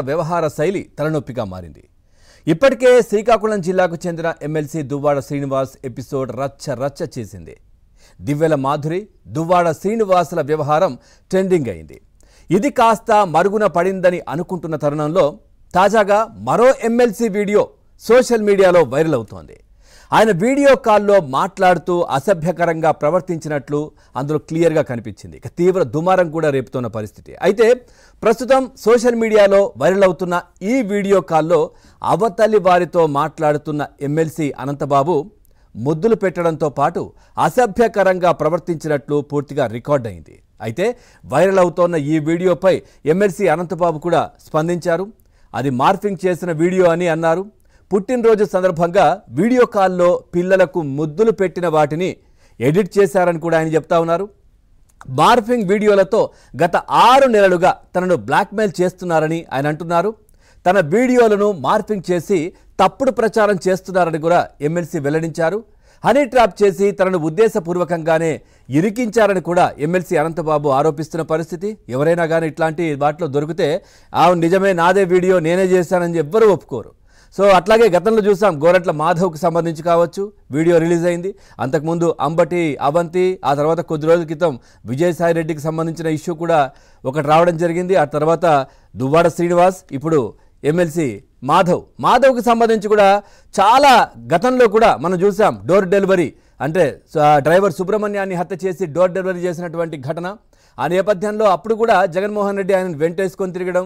వ్యవహార శైలి తలనొప్పిగా మారింది. ఇప్పటికే శ్రీకాకుళం జిల్లాకు చెందిన ఎమ్మెల్సీ దువ్వాడ శ్రీనివాస్ ఎపిసోడ్ రచ్చ చేసింది. దివ్యల మాధురి, దువ్వాడ శ్రీనివాసుల వ్యవహారం ట్రెండింగ్ అయింది. ఇది కాస్త మరుగున పడిందని అనుకుంటున్న తరుణంలో తాజాగా మరో ఎమ్మెల్సీ వీడియో సోషల్ మీడియాలో వైరల్ అవుతోంది. ఆయన వీడియో కాల్లో మాట్లాడుతూ అసభ్యకరంగా ప్రవర్తించినట్లు అందులో క్లియర్గా కనిపించింది. తీవ్ర దుమారం కూడా రేపుతున్న పరిస్థితి. అయితే ప్రస్తుతం సోషల్ మీడియాలో వైరల్ అవుతున్న ఈ వీడియో కాల్లో అవతలి వారితో మాట్లాడుతున్న ఎమ్మెల్సీ అనంతబాబు ముద్దులు పెట్టడంతో పాటు అసభ్యకరంగా ప్రవర్తించినట్లు పూర్తిగా రికార్డ్ అయింది. అయితే వైరల్ అవుతోన్న ఈ వీడియోపై ఎమ్మెల్సీ అనంతబాబు కూడా స్పందించారు. అది మార్ఫింగ్ చేసిన వీడియో అని అన్నారు. పుట్టినరోజు సందర్భంగా వీడియో కాల్లో పిల్లలకు ముద్దులు పెట్టిన వాటిని ఎడిట్ చేశారని కూడా ఆయన చెప్తా ఉన్నారు. మార్ఫింగ్ వీడియోలతో గత 6 నెలలుగా తనను బ్లాక్మెయిల్ చేస్తున్నారని ఆయన అంటున్నారు. తన వీడియోలను మార్ఫింగ్ చేసి తప్పుడు ప్రచారం చేస్తున్నారని కూడా ఎమ్మెల్సీ వెల్లడించారు. హనీ ట్రాప్ చేసి తనను ఉద్దేశపూర్వకంగానే ఇరికించారని కూడా ఎమ్మెల్సీ అనంతబాబు ఆరోపిస్తున్న పరిస్థితి. ఎవరైనా కానీ ఇట్లాంటి వాటిలో దొరికితే నిజమే, నాదే వీడియో, నేనే చేశానని ఎవ్వరూ ఒప్పుకోరు. సో అట్లాగే గతంలో చూసాం, గోరంట్ల మాధవ్కు సంబంధించి కావచ్చు వీడియో రిలీజ్ అయింది. అంతకుముందు అంబటి అవంతి, ఆ తర్వాత కొద్ది రోజుల క్రితం విజయసాయి రెడ్డికి సంబంధించిన ఇష్యూ కూడా ఒకటి రావడం జరిగింది. ఆ తర్వాత దువ్వాడ శ్రీనివాస్, ఇప్పుడు ఎమ్మెల్సీ మాధవ్కి సంబంధించి కూడా చాలా గతంలో కూడా మనం చూసాం. డోర్ డెలివరీ అంటే డ్రైవర్ సుబ్రహ్మణ్యాన్ని హత్య చేసి డోర్ డెలివరీ చేసినటువంటి ఘటన. ఆ నేపథ్యంలో అప్పుడు కూడా జగన్మోహన్ రెడ్డి ఆయన వెంటేసుకొని తిరగడం,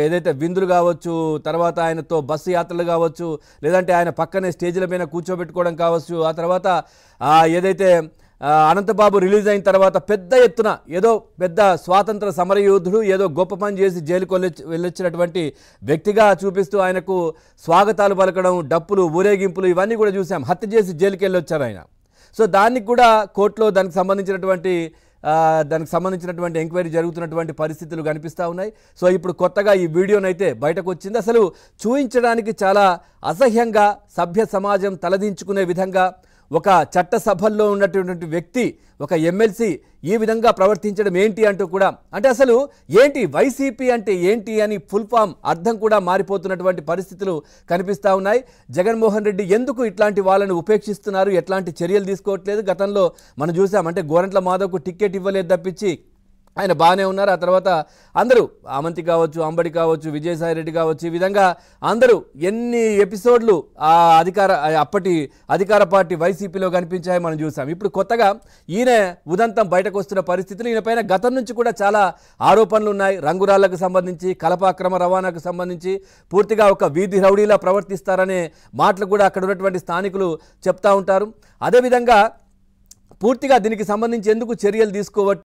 ఏదైతే విందులు కావచ్చు, తర్వాత ఆయనతో బస్సు యాత్రలు కావచ్చు, లేదంటే ఆయన పక్కనే స్టేజ్ల మీద కూర్చోబెట్టుకోవడం కావచ్చు. ఆ తర్వాత ఏదైతే అనంతబాబు రిలీజ్ అయిన తర్వాత పెద్ద ఎత్తున ఏదో పెద్ద స్వాతంత్ర సమరయోధుడు, ఏదో గొప్ప పని చేసి జైలుకు వెళ్ళొచ్చినటువంటి వ్యక్తిగా చూపిస్తూ ఆయనకు స్వాగతాలు పలకడం, డప్పులు, ఊరేగింపులు ఇవన్నీ కూడా చూసాం. హత్య చేసి జైలుకి వెళ్ళొచ్చారు ఆయన. సో దానికి కూడా కోర్టులో దానికి సంబంధించినటువంటి ఎంక్వైరీ జరుగుతున్నటువంటి పరిస్థితులు కనిపిస్తూ ఉన్నాయి. సో ఇప్పుడు కొత్తగా ఈ వీడియోనైతే బయటకు వచ్చింది. అసలు చూయించడానికి చాలా అసహ్యంగా, సభ్య సమాజం తలదించుకునే విధంగా ఒక చట్టసభల్లో ఉన్నటువంటి వ్యక్తి, ఒక ఎమ్మెల్సీ ఈ విధంగా ప్రవర్తించడం ఏంటి అంటూ కూడా, అంటే అసలు ఏంటి వైసీపీ అంటే ఏంటి అని ఫుల్ ఫామ్ అర్థం కూడా మారిపోతున్నటువంటి పరిస్థితులు కనిపిస్తూ ఉన్నాయి. జగన్మోహన్ రెడ్డి ఎందుకు ఇట్లాంటి వాళ్ళని ఉపేక్షిస్తున్నారు, ఎట్లాంటి చర్యలు తీసుకోవట్లేదు? గతంలో మనం చూసాం, అంటే గోరంట్ల మాధవ్కు టికెట్ ఇవ్వలేదు తప్పించి ఆయన బాగానే ఉన్నారు. ఆ తర్వాత అందరూ అవంతి కావచ్చు, అంబడి కావచ్చు, విజయసాయి రెడ్డి కావచ్చు, ఈ విధంగా అందరూ ఎన్ని ఎపిసోడ్లు అప్పటి అధికార పార్టీ వైసీపీలో కనిపించాయి మనం చూసాం. ఇప్పుడు కొత్తగా ఈయన ఉదంతం బయటకు వస్తున్న పరిస్థితులు. ఈయన పైన గతం నుంచి కూడా చాలా ఆరోపణలు ఉన్నాయి. రంగురాళ్లకు సంబంధించి, కలపాక్రమ రవాణాకు సంబంధించి పూర్తిగా ఒక వీధి రౌడీలా ప్రవర్తిస్తారనే మాటలు కూడా అక్కడ ఉన్నటువంటి స్థానికులు చెప్తా ఉంటారు. అదేవిధంగా పూర్తిగా దీనికి సంబంధించి ఎందుకు చర్యలు తీసుకోవచ్చు